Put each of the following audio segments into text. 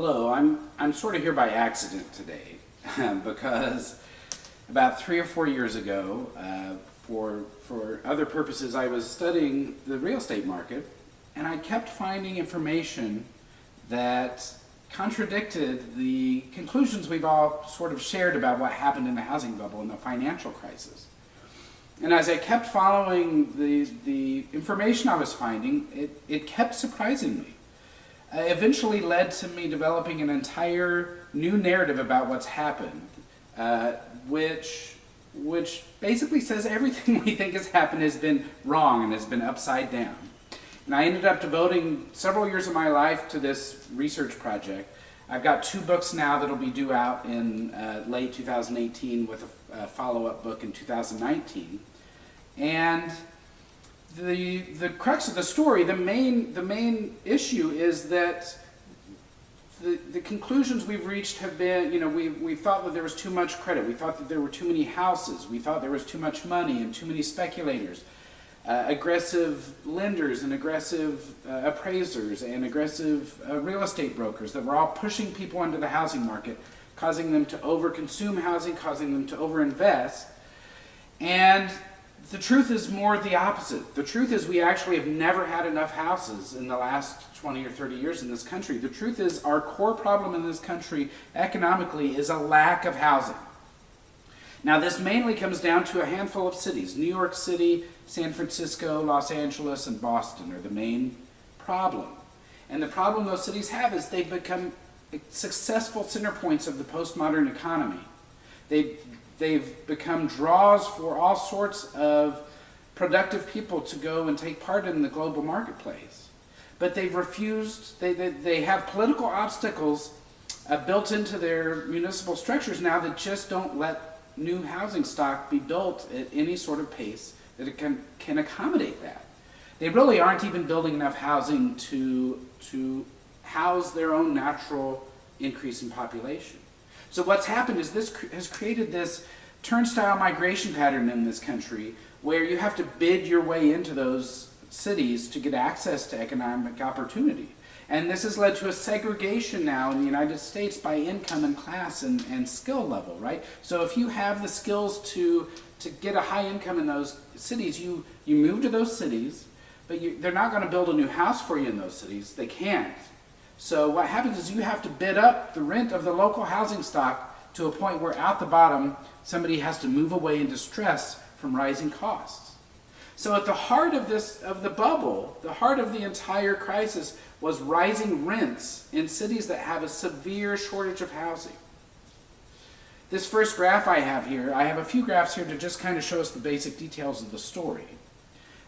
Hello, I'm sort of here by accident today because about 3 or 4 years ago, for other purposes, I was studying the real estate market, and I kept finding information that contradicted the conclusions we've all sort of shared about what happened in the housing bubble and the financial crisis. And as I kept following the information I was finding, it kept surprising me. Eventually led to me developing an entire new narrative about what's happened, which basically says everything we think has happened has been wrong and has been upside down. And I ended up devoting several years of my life to this research project. I've got 2 books now that'll be due out in late 2018 with a follow-up book in 2019. And the crux of the story, the main issue is that the conclusions we've reached have been, we thought that there was too much credit, we thought that there were too many houses, we thought there was too much money and too many speculators, aggressive lenders and aggressive appraisers and aggressive real estate brokers that were all pushing people into the housing market, causing them to overconsume housing, causing them to overinvest. And the truth is more the opposite. The truth is we actually have never had enough houses in the last 20 or 30 years in this country. The truth is our core problem in this country economically is a lack of housing. Now this mainly comes down to a handful of cities. New York City, San Francisco, Los Angeles, and Boston are the main problem. And the problem those cities have is they've become successful center points of the postmodern economy. They've become draws for all sorts of productive people to go and take part in the global marketplace. But they've refused, they have political obstacles built into their municipal structures now that just don't let new housing stock be built at any sort of pace that it can accommodate that. They really aren't even building enough housing to house their own natural increase in population. So what's happened is this has created this turnstile migration pattern in this country where you have to bid your way into those cities to get access to economic opportunity. And this has led to a segregation now in the United States by income and class and skill level, right? So if you have the skills to get a high income in those cities, you move to those cities, but they're not going to build a new house for you in those cities. They can't. So what happens is you have to bid up the rent of the local housing stock to a point where at the bottom somebody has to move away in distress from rising costs. So at the heart of the bubble, the heart of the entire crisis was rising rents in cities that have a severe shortage of housing. This first graph I have here, I have a few graphs here to just kind of show us the basic details of the story.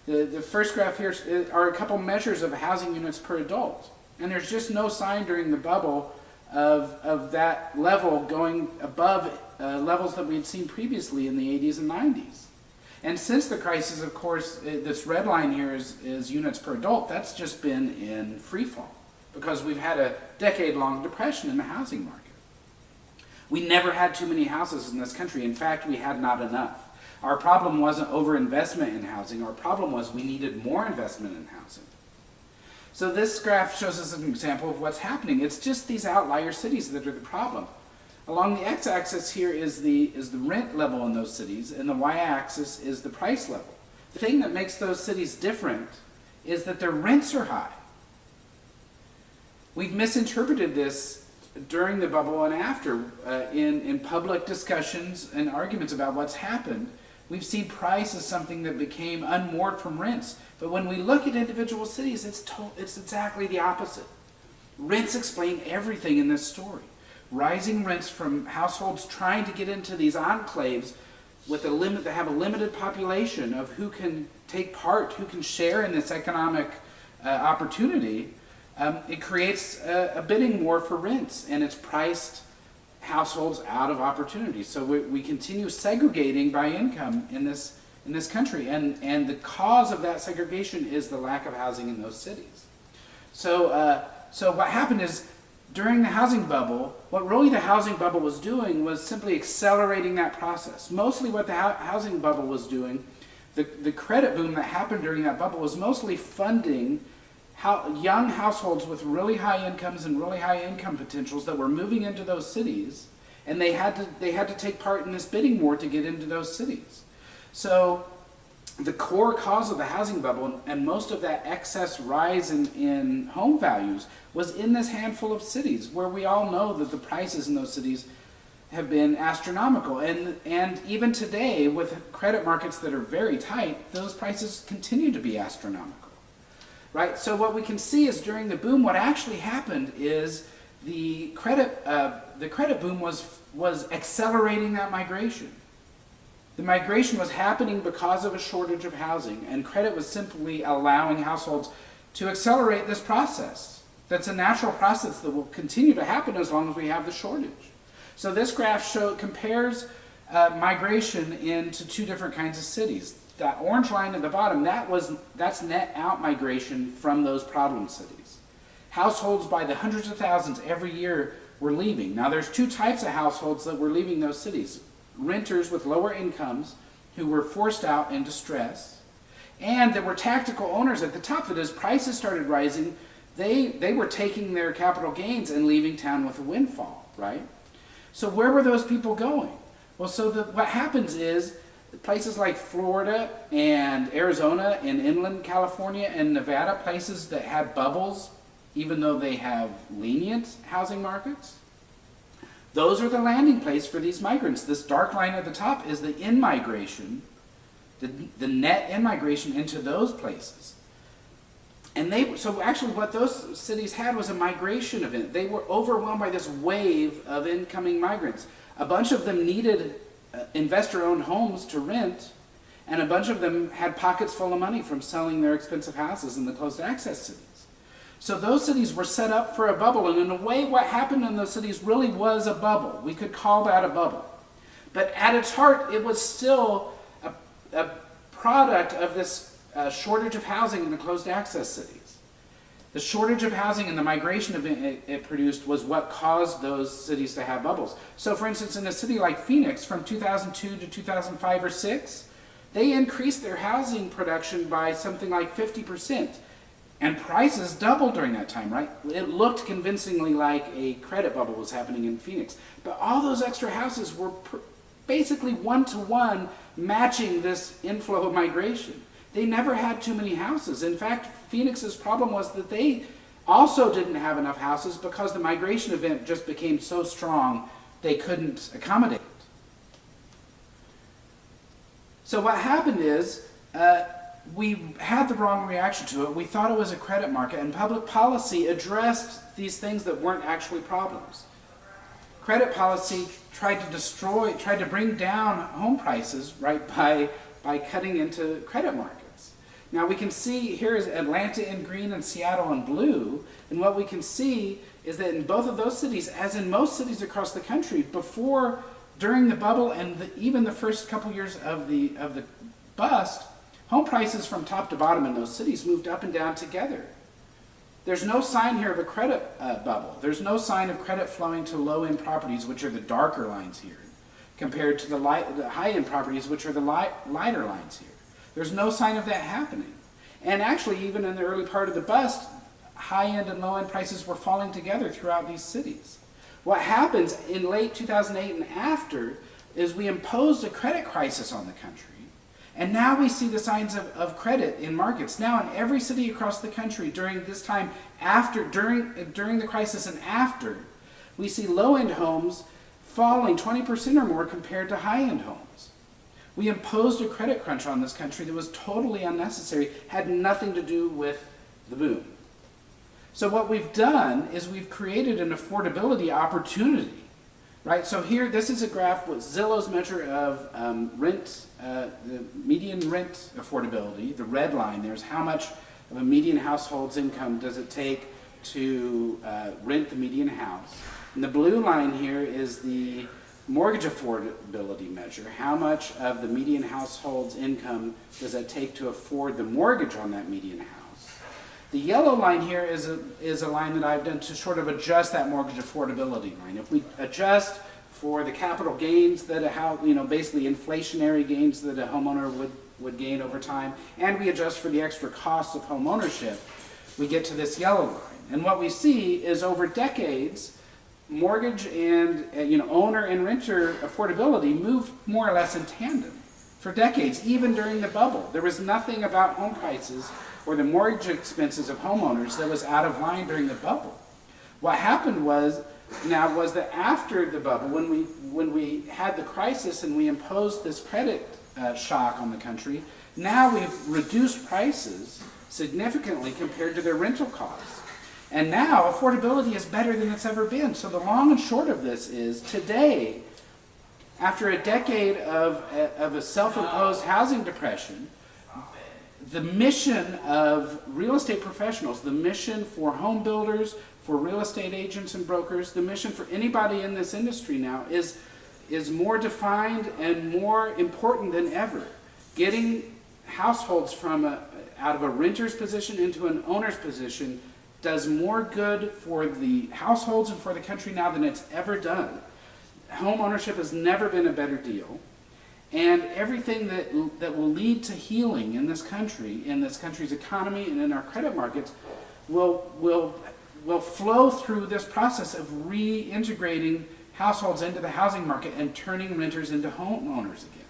The first graph here are a couple measures of housing units per adult. And there's just no sign during the bubble of that level going above levels that we had seen previously in the 80s and 90s. And since the crisis, of course, this red line here is units per adult. That's just been in free fall because we've had a decade-long depression in the housing market. We never had too many houses in this country. In fact, we had not enough. Our problem wasn't overinvestment in housing. Our problem was we needed more investment in housing. So this graph shows us an example of what's happening. It's just these outlier cities that are the problem. Along the x-axis here is the rent level in those cities, and the y-axis is the price level. The thing that makes those cities different is that their rents are high. We've misinterpreted this during the bubble and after in public discussions and arguments about what's happened. We've seen price as something that became unmoored from rents. But when we look at individual cities, it's exactly the opposite. Rents explain everything in this story. Rising rents from households trying to get into these enclaves with that have a limited population of who can take part, who can share in this economic opportunity, it creates a bidding war for rents, and it's priced households out of opportunity. So we continue segregating by income in this country, and the cause of that segregation is the lack of housing in those cities. So what happened is during the housing bubble, what really the housing bubble was doing was simply accelerating that process. Mostly what the housing bubble was doing, the credit boom that happened during that bubble was mostly funding young households with really high incomes and really high income potentials that were moving into those cities, and they had to take part in this bidding war to get into those cities. So the core cause of the housing bubble and most of that excess rise in home values was in this handful of cities where we all know that the prices in those cities have been astronomical. And even today, with credit markets that are very tight, those prices continue to be astronomical. Right? So what we can see is during the boom, what actually happened is the credit boom was accelerating that migration. The migration was happening because of a shortage of housing, and credit was simply allowing households to accelerate this process. That's a natural process that will continue to happen as long as we have the shortage. So this graph compares migration into two different kinds of cities. That orange line at the bottom, that's net out migration from those problem cities. Households by the hundreds of thousands every year were leaving. Now there's two types of households that were leaving those cities. Renters with lower incomes who were forced out in distress. And there were tactical owners at the top that as prices started rising, they were taking their capital gains and leaving town with a windfall, right? So where were those people going? Well, what happens is places like Florida and Arizona and inland California and Nevada, places that had bubbles, even though they have lenient housing markets, those are the landing place for these migrants. This dark line at the top is the in-migration, the net in-migration into those places. And so actually what those cities had was a migration event. They were overwhelmed by this wave of incoming migrants. A bunch of them needed investor-owned homes to rent, and a bunch of them had pockets full of money from selling their expensive houses in the closed access cities. So those cities were set up for a bubble, and in a way what happened in those cities really was a bubble. We could call that a bubble. But at its heart, it was still a product of this shortage of housing in the closed access cities. The shortage of housing and the migration event it produced was what caused those cities to have bubbles. So for instance, in a city like Phoenix from 2002 to 2005 or 6, they increased their housing production by something like 50%. And prices doubled during that time, right? It looked convincingly like a credit bubble was happening in Phoenix. But all those extra houses were basically one-to-one matching this inflow of migration. They never had too many houses. In fact, Phoenix's problem was that they also didn't have enough houses because the migration event just became so strong they couldn't accommodate it. So what happened is, we had the wrong reaction to it. We thought it was a credit market, and public policy addressed these things that weren't actually problems. Credit policy tried to bring down home prices, right, by cutting into credit markets. Now we can see here is Atlanta in green and Seattle in blue, and what we can see is that in both of those cities, as in most cities across the country, during the bubble and even the first couple years of the bust, home prices from top to bottom in those cities moved up and down together. There's no sign here of a credit bubble. There's no sign of credit flowing to low-end properties, which are the darker lines here, compared to the high-end properties, which are the lighter lines here. There's no sign of that happening. And actually, even in the early part of the bust, high-end and low-end prices were falling together throughout these cities. What happens in late 2008 and after is we imposed a credit crisis on the country. And now we see the signs of credit in markets. Now in every city across the country during this time, during the crisis and after, we see low-end homes falling 20% or more compared to high-end homes. We imposed a credit crunch on this country that was totally unnecessary, had nothing to do with the boom. So what we've done is we've created an affordability opportunity. Right, so here, this is a graph with Zillow's measure of the median rent affordability. The red line there's how much of a median household's income does it take to rent the median house. And the blue line here is the mortgage affordability measure. How much of the median household's income does it take to afford the mortgage on that median house? The yellow line here is a line that I've done to sort of adjust that mortgage affordability line. If we adjust for the capital gains that basically inflationary gains that a homeowner would gain over time, and we adjust for the extra costs of home ownership, we get to this yellow line. And what we see is over decades, mortgage and owner and renter affordability moved more or less in tandem for decades, even during the bubble. There was nothing about home prices or the mortgage expenses of homeowners that was out of line during the bubble. What happened was that after the bubble, when we had the crisis and we imposed this credit shock on the country, now we've reduced prices significantly compared to their rental costs. And now affordability is better than it's ever been. So the long and short of this is today, after a decade of a self-imposed housing depression, the mission of real estate professionals, the mission for home builders, for real estate agents and brokers, the mission for anybody in this industry now is more defined and more important than ever. Getting households out of a renter's position into an owner's position does more good for the households and for the country now than it's ever done. Home ownership has never been a better deal. And everything that will lead to healing in this country's economy and in our credit markets will flow through this process of reintegrating households into the housing market and turning renters into homeowners again.